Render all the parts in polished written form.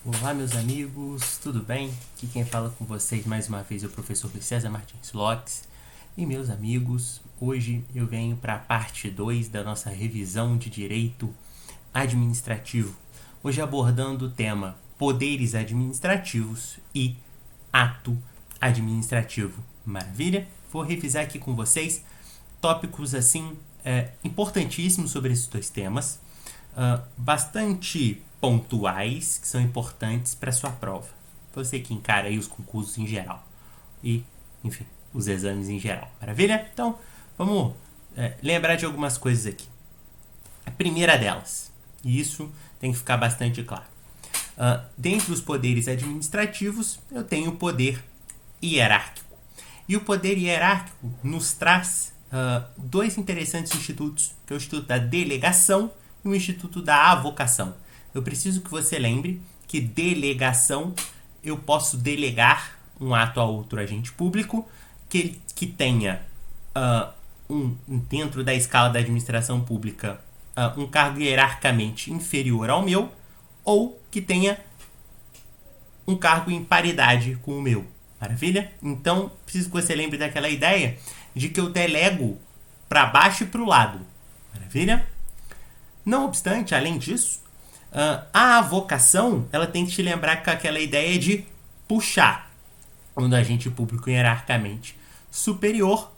Olá, meus amigos, tudo bem? Aqui quem fala com vocês mais uma vez é o professor Luiz César Martins Lopes. E meus amigos, hoje eu venho para a parte 2 da nossa revisão de direito administrativo. Hoje abordando o tema poderes administrativos e ato administrativo. Maravilha? Vou revisar aqui com vocês tópicos assim importantíssimos sobre esses dois temas, bastante pontuais, que são importantes para sua prova. Você que encara aí os concursos em geral e, enfim, os exames em geral. Maravilha? Então, vamos lembrar de algumas coisas aqui. A primeira delas, e isso tem que ficar bastante claro. Dentre os poderes administrativos, eu tenho o poder hierárquico. E o poder hierárquico nos traz dois interessantes institutos, que é o Instituto da Delegação e o Instituto da Avocação. Eu preciso que você lembre que delegação, eu posso delegar um ato a outro agente público que tenha dentro da escala da administração pública um cargo hierarquicamente inferior ao meu, ou que tenha um cargo em paridade com o meu. Maravilha? Então, preciso que você lembre daquela ideia de que eu delego para baixo e para o lado. Maravilha? Não obstante, além disso, a avocação, ela tem que te lembrar com aquela ideia de puxar. Quando o agente público hierarquicamente superior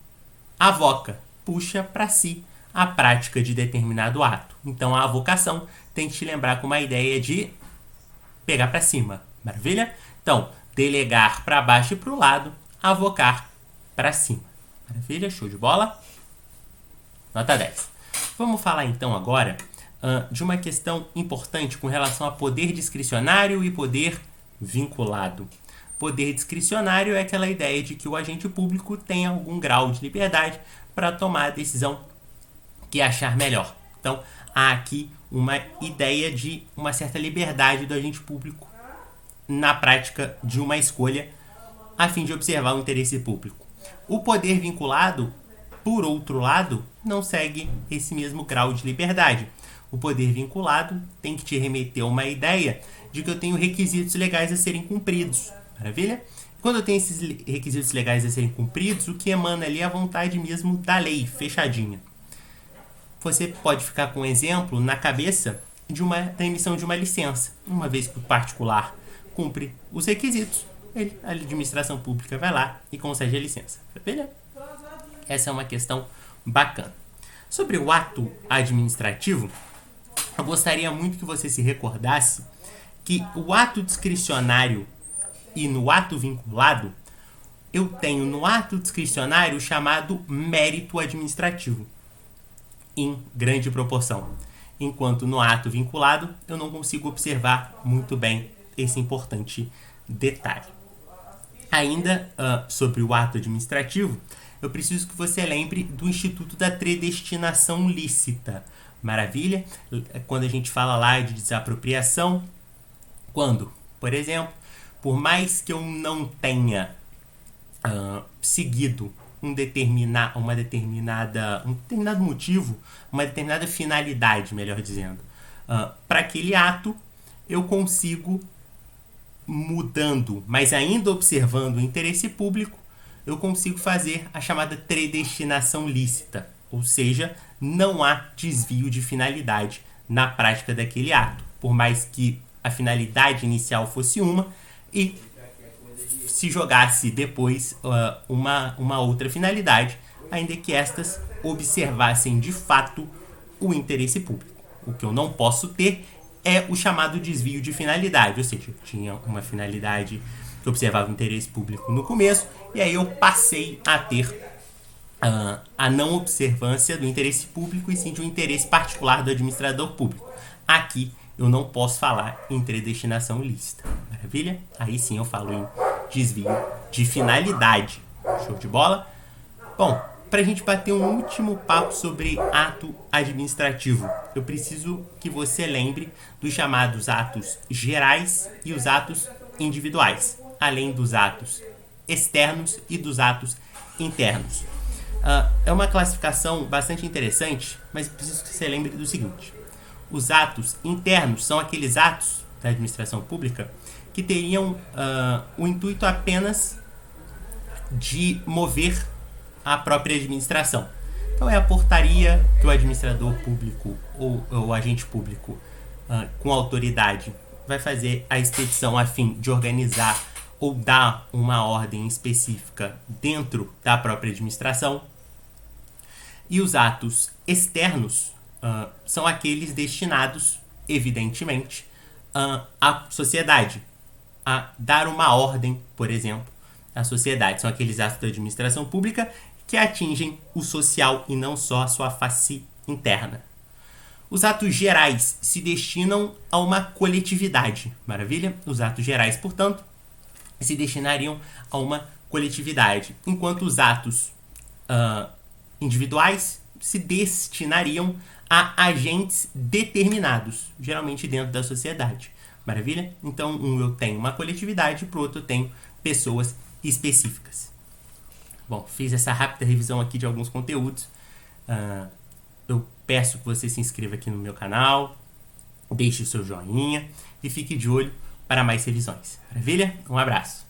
avoca, puxa para si a prática de determinado ato. Então, a avocação tem que te lembrar com uma ideia de pegar para cima. Maravilha? Então, delegar para baixo e para o lado, avocar para cima. Maravilha? Show de bola? Nota 10. Vamos falar então agora de uma questão importante com relação a poder discricionário e poder vinculado. Poder discricionário é aquela ideia de que o agente público tem algum grau de liberdade para tomar a decisão que achar melhor. Então, há aqui uma ideia de uma certa liberdade do agente público na prática de uma escolha a fim de observar o interesse público. O poder vinculado, por outro lado, não segue esse mesmo grau de liberdade. O poder vinculado tem que te remeter a uma ideia de que eu tenho requisitos legais a serem cumpridos. Maravilha? Quando eu tenho esses requisitos legais a serem cumpridos, o que emana ali é a vontade mesmo da lei, fechadinha. Você pode ficar com um exemplo na cabeça da emissão de uma licença. Uma vez que o particular cumpre os requisitos, a administração pública vai lá e concede a licença. Maravilha? Essa é uma questão bacana. Sobre o ato administrativo, eu gostaria muito que você se recordasse que o ato discricionário e no ato vinculado, eu tenho no ato discricionário chamado mérito administrativo, em grande proporção. Enquanto no ato vinculado, eu não consigo observar muito bem esse importante detalhe. Ainda sobre o ato administrativo, eu preciso que você lembre do Instituto da Predestinação Lícita. Maravilha? Quando a gente fala lá de desapropriação, quando, por exemplo, por mais que eu não tenha seguido um determinado motivo, uma determinada finalidade, melhor dizendo, para aquele ato, eu consigo, mudando, mas ainda observando o interesse público, eu consigo fazer a chamada predestinação lícita, ou seja, não há desvio de finalidade na prática daquele ato, por mais que a finalidade inicial fosse uma e se jogasse depois uma outra finalidade, ainda que estas observassem de fato o interesse público. O que eu não posso ter é o chamado desvio de finalidade, ou seja, eu tinha uma finalidade que observava o interesse público no começo, e aí eu passei a ter a não observância do interesse público e sim de um interesse particular do administrador público. Aqui eu não posso falar em predestinação lícita. Maravilha? Aí sim eu falo em desvio de finalidade. Show de bola? Bom, para a gente bater um último papo sobre ato administrativo, eu preciso que você lembre dos chamados atos gerais e os atos individuais, além dos atos externos e dos atos internos. É uma classificação bastante interessante, mas preciso que você lembre do seguinte: os atos internos são aqueles atos da administração pública que teriam o intuito apenas de mover a própria administração. Então é a portaria que o administrador público ou o agente público com autoridade vai fazer a expedição a fim de organizar ou dar uma ordem específica dentro da própria administração. E os atos externos são aqueles destinados, evidentemente, à sociedade, a dar uma ordem, por exemplo, à sociedade. São aqueles atos da administração pública que atingem o social e não só a sua face interna. Os atos gerais se destinam a uma coletividade. Maravilha? Os atos gerais, portanto, se destinariam a uma coletividade, enquanto os atos individuais se destinariam a agentes determinados, geralmente dentro da sociedade. Maravilha? Então, eu tenho uma coletividade, para o outro eu tenho pessoas específicas. Bom, fiz essa rápida revisão aqui de alguns conteúdos. Eu peço que você se inscreva aqui no meu canal, deixe o seu joinha e fique de olho para mais revisões. Maravilha? Um abraço.